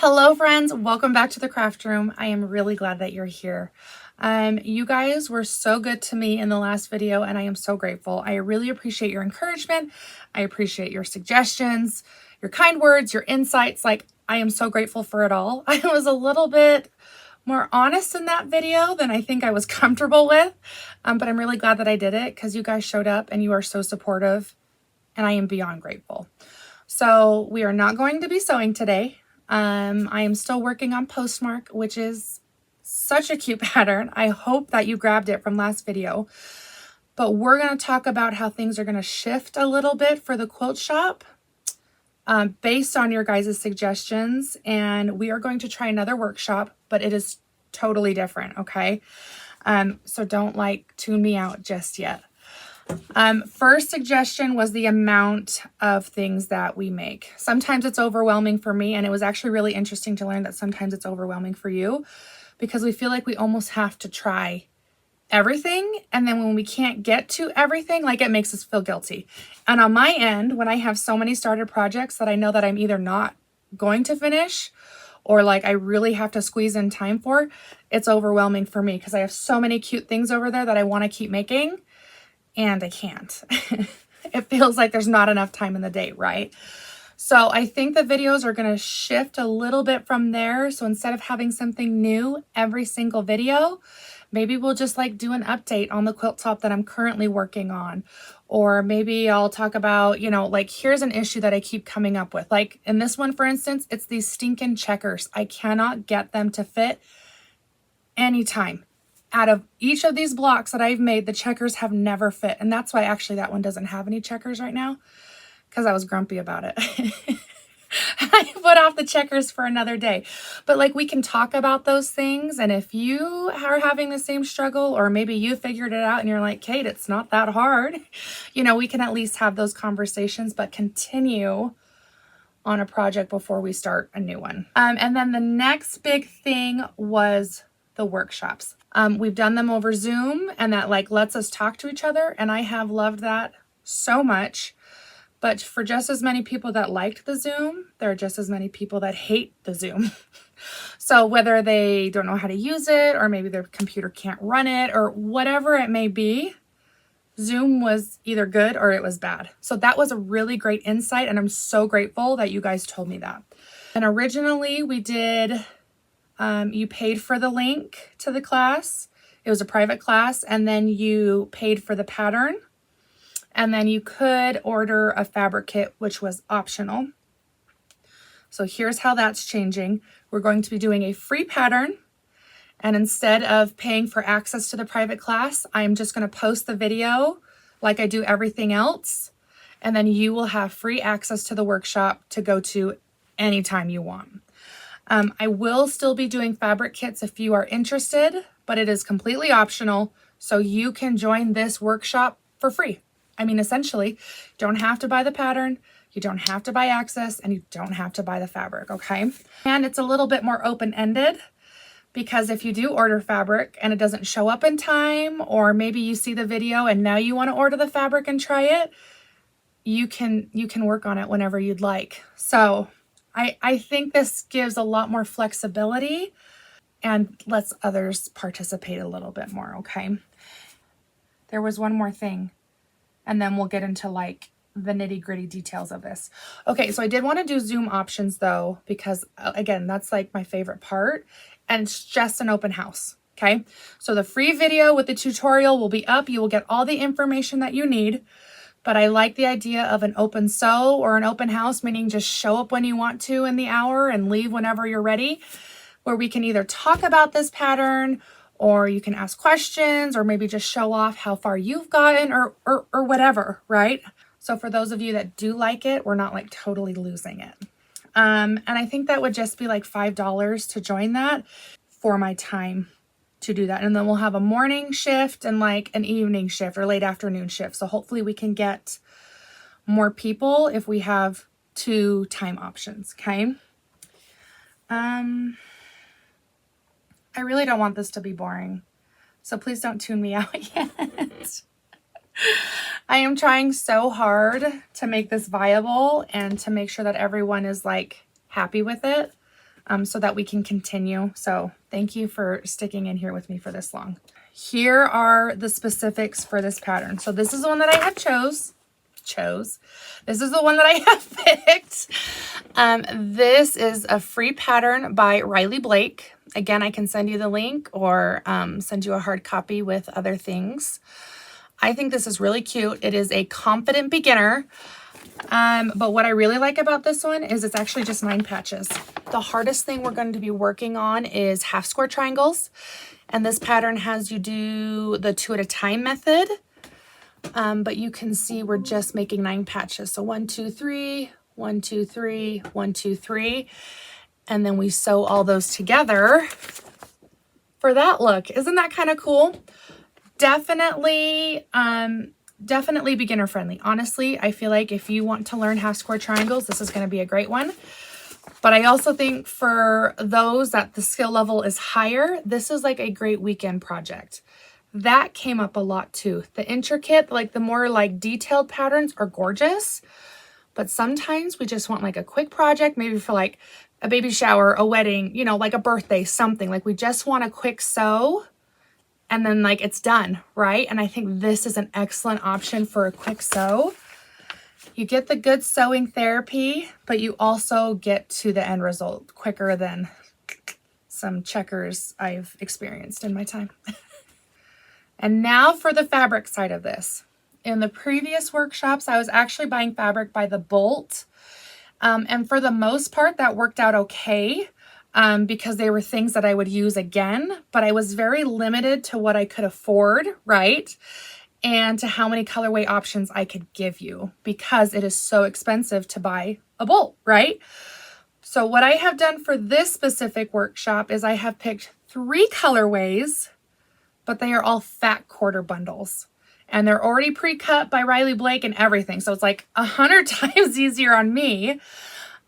Hello friends, welcome back to the craft room. I am really glad that you're here. You guys were so good to me in the last video and I am so grateful. I really appreciate your encouragement. I appreciate your suggestions, your kind words, your insights. Like, I am so grateful for it all. I was a little bit more honest in that video than I think I was comfortable with, but I'm really glad that I did it because you guys showed up and you are so supportive and I am beyond grateful. So we are not going to be sewing today. I am still working on Postmark, which is such a cute pattern. I hope that you grabbed it from last video. But we're going to talk about how things are going to shift a little bit for the quilt shop based on your guys' suggestions. And we are going to try another workshop, but it is totally different, okay? So don't tune me out just yet. First suggestion was the amount of things that we make. Sometimes it's overwhelming for me, and it was actually really interesting to learn that sometimes it's overwhelming for you because we feel like we almost have to try everything, and then when we can't get to everything, it makes us feel guilty. And on my end, when I have so many started projects that I know that I'm either not going to finish or I really have to squeeze in time for, it's overwhelming for me because I have so many cute things over there that I want to keep making. And I can't. It feels like there's not enough time in the day, right? So I think the videos are going to shift a little bit from there. So instead of having something new every single video, maybe we'll just do an update on the quilt top that I'm currently working on. Or maybe I'll talk about, here's an issue that I keep coming up with. In this one, for instance, it's these stinking checkers. I cannot get them to fit anytime. Out of each of these blocks that I've made, the checkers have never fit. And that's why actually that one doesn't have any checkers right now, because I was grumpy about it. I put off the checkers for another day. But we can talk about those things. And if you are having the same struggle, or maybe you figured it out and you're like, Kate, it's not that hard. We can at least have those conversations, but continue on a project before we start a new one. And then the next big thing was the workshops. We've done them over Zoom, and that lets us talk to each other, and I have loved that so much. But for just as many people that liked the Zoom, there are just as many people that hate the Zoom. So whether they don't know how to use it, or maybe their computer can't run it, or whatever it may be, Zoom was either good or it was bad. So that was a really great insight, and I'm so grateful that you guys told me that. And originally we did... you paid for the link to the class. It was a private class, and then you paid for the pattern, and then you could order a fabric kit, which was optional. So here's how that's changing. We're going to be doing a free pattern, and instead of paying for access to the private class, I'm just going to post the video like I do everything else, and then you will have free access to the workshop to go to anytime you want. I will still be doing fabric kits if you are interested, but it is completely optional, so you can join this workshop for free. I mean, essentially, you don't have to buy the pattern, you don't have to buy access, and you don't have to buy the fabric, okay? And it's a little bit more open-ended, because if you do order fabric and it doesn't show up in time, or maybe you see the video and now you want to order the fabric and try it, you can work on it whenever you'd like. So I think this gives a lot more flexibility and lets others participate a little bit more, okay? There was one more thing, and then we'll get into the nitty-gritty details of this. Okay, so I did want to do Zoom options though, because again, that's my favorite part, and it's just an open house, okay? So the free video with the tutorial will be up. You will get all the information that you need. But I like the idea of an open sew or an open house, meaning just show up when you want to in the hour and leave whenever you're ready, where we can either talk about this pattern, or you can ask questions, or maybe just show off how far you've gotten, or whatever, right? So for those of you that do like it, we're not totally losing it. And I think that would just be $5 to join that for my time to do that. And then we'll have a morning shift and an evening shift or late afternoon shift. So hopefully we can get more people if we have 2 time options, okay? I really don't want this to be boring, so please don't tune me out yet. I am trying so hard to make this viable and to make sure that everyone is happy with it. so that we can continue. So thank you for sticking in here with me for this long. Here are the specifics for this pattern. So this is the one that I have chose. This is the one that I have picked. This is a free pattern by Riley Blake. Again, I can send you the link or send you a hard copy with other things. I think this is really cute. It is a confident beginner. But what I really like about this one is it's actually just 9 patches. The hardest thing we're going to be working on is half square triangles. And this pattern has you do the 2 at a time method. But you can see we're just making 9 patches. So 1, 2, 3, 1, 2, 3, 1, 2, 3. And then we sew all those together for that look. Isn't that kind of cool? Definitely, definitely beginner friendly. Honestly, I feel like if you want to learn half square triangles, this is going to be a great one. But I also think for those that the skill level is higher, this is like a great weekend project. That came up a lot too. The intricate, like the more like detailed patterns are gorgeous, but sometimes we just want like a quick project, maybe for like a baby shower, a wedding, you know, like a birthday, something. Like we just want a quick sew and then like it's done, right? And I think this is an excellent option for a quick sew. You get the good sewing therapy, but you also get to the end result quicker than some checkers I've experienced in my time. And now for the fabric side of this. In the previous workshops, I was actually buying fabric by the bolt. And for the most part, that worked out okay because they were things that I would use again, but I was very limited to what I could afford, right? And to how many colorway options I could give you because it is so expensive to buy a bolt, right? So what I have done for this specific workshop is I have picked 3 colorways, but they are all fat quarter bundles. And they're already pre-cut by Riley Blake and everything. So it's like 100 times easier on me.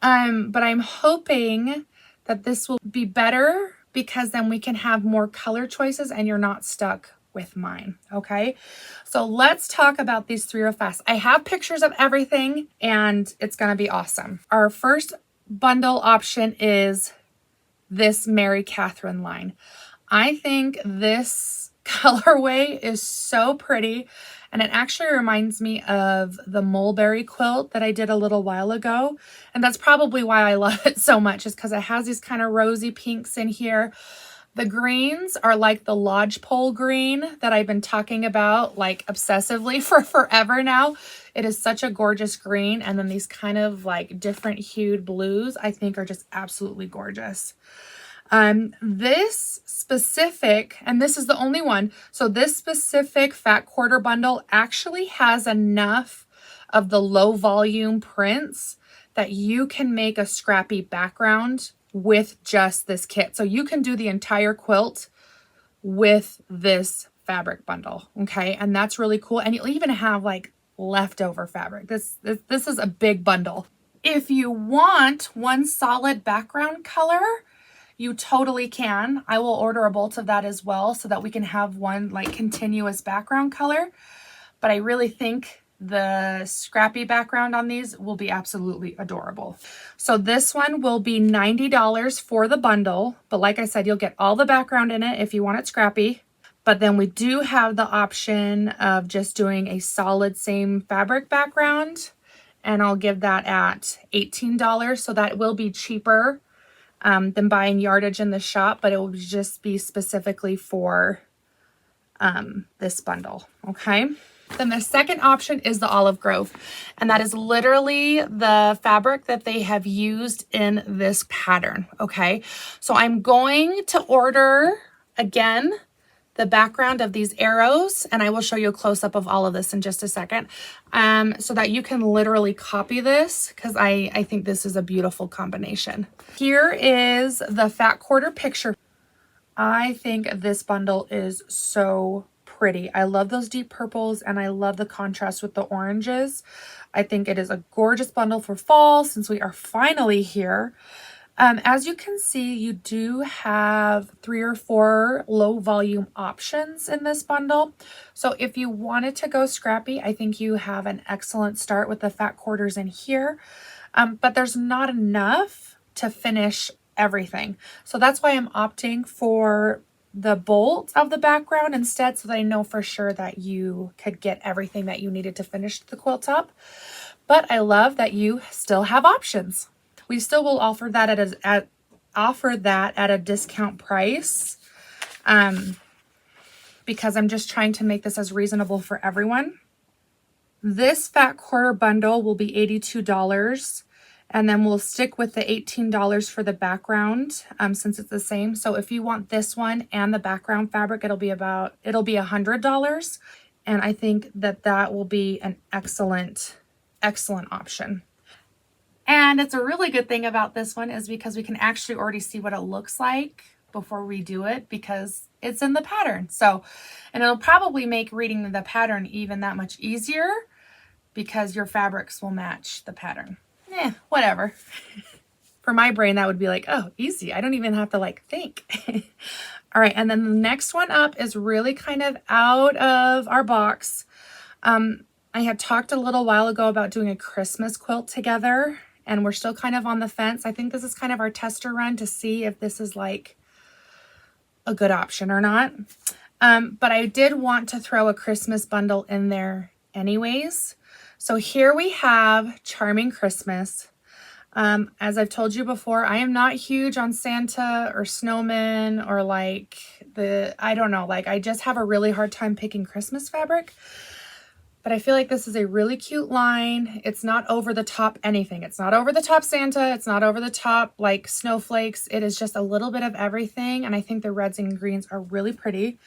But I'm hoping that this will be better because then we can have more color choices and you're not stuck with mine. Okay. So let's talk about these 3 real fast. I have pictures of everything and it's going to be awesome. Our first bundle option is this Mary Catherine line. I think this colorway is so pretty and it actually reminds me of the mulberry quilt that I did a little while ago, and that's probably why I love it so much, is because it has these kind of rosy pinks in here. The greens are like the lodgepole green that I've been talking about like obsessively for forever now. It is such a gorgeous green, and then these kind of like different hued blues I think are just absolutely gorgeous. This specific, and this is the only one, so this specific fat quarter bundle actually has enough of the low volume prints that you can make a scrappy background with just this kit. So you can do the entire quilt with this fabric bundle, okay? And that's really cool. And you'll even have like leftover fabric. This is a big bundle. If you want one solid background color, you totally can. I will order a bolt of that as well so that we can have one like continuous background color. But I really think the scrappy background on these will be absolutely adorable. So this one will be $90 for the bundle. But like I said, you'll get all the background in it if you want it scrappy. But then we do have the option of just doing a solid same fabric background. And I'll give that at $18. So that will be cheaper than buying yardage in the shop, but it will just be specifically for this bundle, okay? Then the second option is the Olive Grove, and that is literally the fabric that they have used in this pattern, okay? So I'm going to order, again, the background of these arrows, and I will show you a close-up of all of this in just a second, so that you can literally copy this, because I think this is a beautiful combination. Here is the fat quarter picture. I think this bundle is so pretty. I love those deep purples, and I love the contrast with the oranges. I think it is a gorgeous bundle for fall since we are finally here. As you can see, you do have 3 or 4 low volume options in this bundle. So if you wanted to go scrappy, I think you have an excellent start with the fat quarters in here. But there's not enough to finish everything. So that's why I'm opting for the bolt of the background instead, so that I know for sure that you could get everything that you needed to finish the quilt up. But I love that you still have options. We still will offer that at a discount price, because I'm just trying to make this as reasonable for everyone. This fat quarter bundle will be $82. And then we'll stick with the $18 for the background, since it's the same. So if you want this one and the background fabric, it'll be $100. And I think that that will be an excellent option. And it's a really good thing about this one is because we can actually already see what it looks like before we do it, because it's in the pattern. So, and it'll probably make reading the pattern even that much easier because your fabrics will match the pattern. Whatever. For my brain, that would be like, oh, easy. I don't even have to like think. All right. And then the next one up is really kind of out of our box. I had talked a little while ago about doing a Christmas quilt together, and we're still kind of on the fence. I think this is kind of our tester run to see if this is like a good option or not. But I did want to throw a Christmas bundle in there anyways. So here we have Charming Christmas. As I've told you before, I am not huge on Santa or snowmen or like I don't know, like I just have a really hard time picking Christmas fabric. But I feel like this is a really cute line. It's not over the top anything. It's not over the top Santa. It's not over the top like snowflakes. It is just a little bit of everything. And I think the reds and greens are really pretty.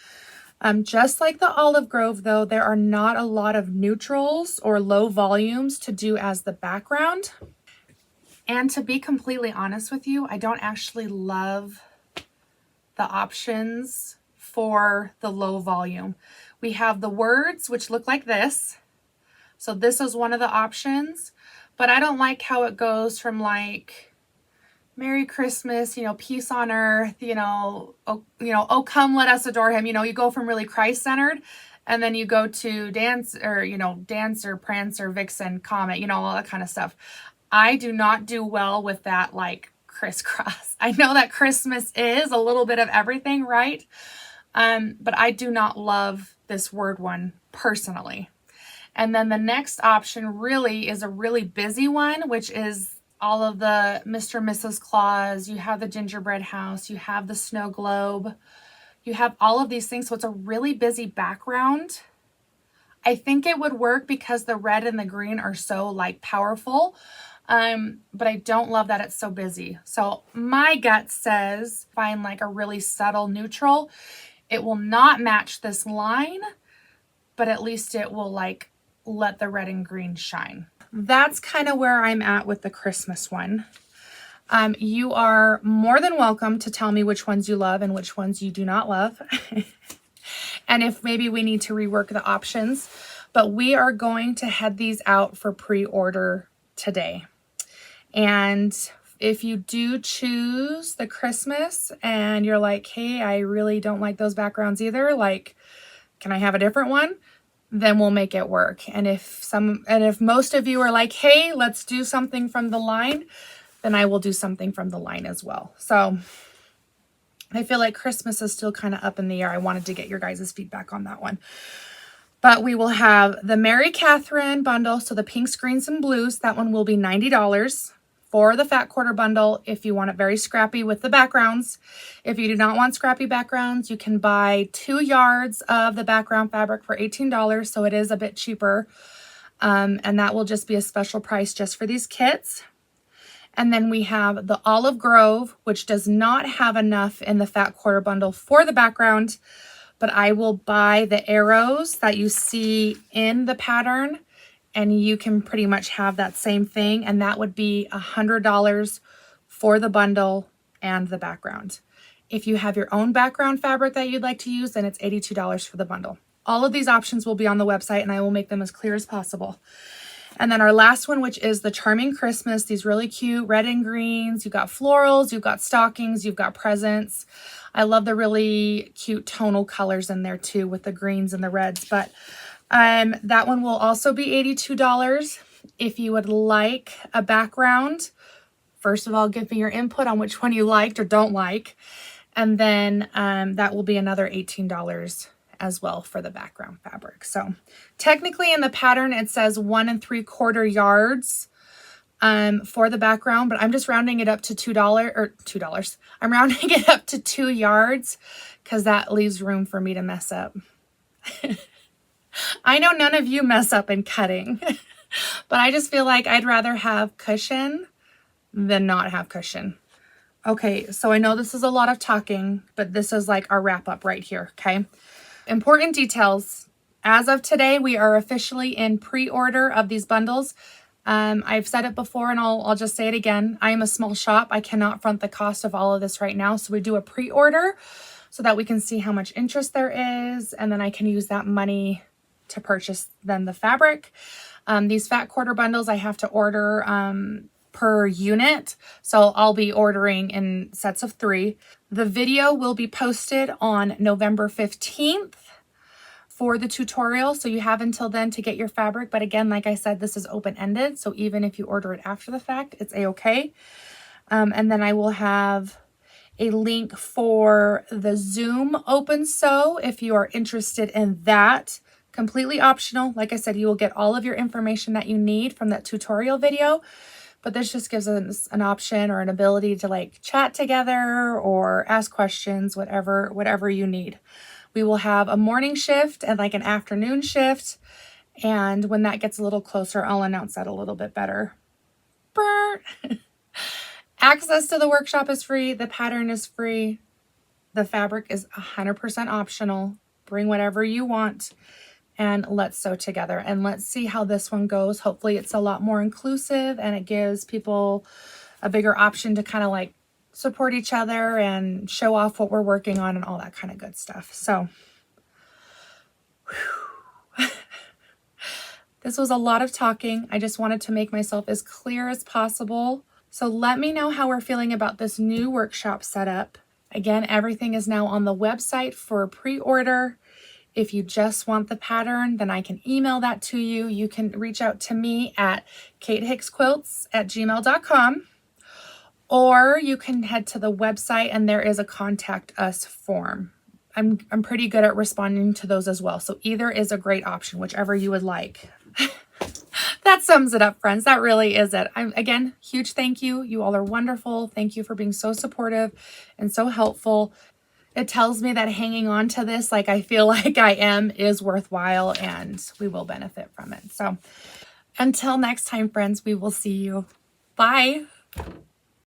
Just like the Olive Grove though, there are not a lot of neutrals or low volumes to do as the background. And to be completely honest with you, I don't actually love the options for the low volume. We have the words, which look like this. So this is one of the options, but I don't like how it goes from like Merry Christmas, peace on earth, oh come let us adore him. You go from really Christ-centered, and then you go to dance or, Dancer, Prancer, Vixen, Comet, all that kind of stuff. I do not do well with that like crisscross. I know that Christmas is a little bit of everything, right? But I do not love this word one personally. And then the next option really is a really busy one, which is all of the Mr. and Mrs. Claus. You have the gingerbread house, you have the snow globe, you have all of these things. So it's a really busy background. I think it would work because the red and the green are so like powerful. But I don't love that it's so busy. So my gut says find like a really subtle neutral. It will not match this line, but at least it will like let the red and green shine. That's kind of where I'm at with the Christmas one. You are more than welcome to tell me which ones you love and which ones you do not love. And if maybe we need to rework the options, but we are going to head these out for pre-order today. And if you do choose the Christmas and you're like, hey, I really don't like those backgrounds either, like, can I have a different one? Then we'll make it work. And if most of you are like, hey, let's do something from the line, then I will do something from the line as well. So I feel like Christmas is still kind of up in the air. I wanted to get your guys' feedback on that one. But we will have the Mary Catherine bundle. So the pinks, greens, and blues, that one will be $90 for the fat quarter bundle if you want it very scrappy with the backgrounds. If you do not want scrappy backgrounds, you can buy 2 yards of the background fabric for $18. So it is a bit cheaper. And that will just be a special price just for these kits. And then we have the Olive Grove, which does not have enough in the fat quarter bundle for the background, but I will buy the arrows that you see in the pattern, and you can pretty much have that same thing. And that would be $100 for the bundle and the background. If you have your own background fabric that you'd like to use, then it's $82 for the bundle. All of these options will be on the website, and I will make them as clear as possible. And then our last one, which is the Charming Christmas, these really cute red and greens. You've got florals, you've got stockings, you've got presents. I love the really cute tonal colors in there too with the greens and the reds. But that one will also be $82. If you would like a background first of all, give me your input on which one you liked or don't like. And then that will be another $18 as well for the background fabric. So technically in the pattern, it says 1 3/4 yards for the background, but I'm just rounding it up to $2. I'm rounding it up to 2 yards because that leaves room for me to mess up. I know none of you mess up in cutting, but I just feel like I'd rather have cushion than not have cushion. Okay, so I know this is a lot of talking, but this is like our wrap up right here, okay? Important details. As of today, we are officially in pre-order of these bundles. I've said it before and I'll just say it again. I am a small shop. I cannot front the cost of all of this right now. So we do a pre-order so that we can see how much interest there is. And then I can use that money to purchase then the fabric. These fat quarter bundles I have to order per unit. So I'll be ordering in sets of 3. The video will be posted on November 15th for the tutorial. So you have until then to get your fabric. But again, like I said, this is open-ended. So even if you order it after the fact, it's a-okay. And then I will have a link for the Zoom open sew if you are interested in that. Completely optional. Like I said, you will get all of your information that you need from that tutorial video, but this just gives us an option or an ability to like chat together or ask questions, whatever you need. We will have a morning shift and like an afternoon shift. And when that gets a little closer, I'll announce that a little bit better. Access to the workshop is free. The pattern is free. The fabric is 100% optional. Bring whatever you want. And let's sew together and let's see how this one goes. Hopefully it's a lot more inclusive and it gives people a bigger option to kind of like support each other and show off what we're working on and all that kind of good stuff. So this was a lot of talking. I just wanted to make myself as clear as possible. So let me know how we're feeling about this new workshop setup. Again, everything is now on the website for pre-order. If you just want the pattern, then I can email that to you. You can reach out to me at katehicksquilts@gmail.com, or you can head to the website and there is a contact us form. I'm pretty good at responding to those as well. So either is a great option, whichever you would like. That sums it up, friends. That really is it. Again, huge thank you. You all are wonderful. Thank you for being so supportive and so helpful. It tells me that hanging on to this, like I feel like I am, is worthwhile and we will benefit from it. So until next time, friends, we will see you. Bye.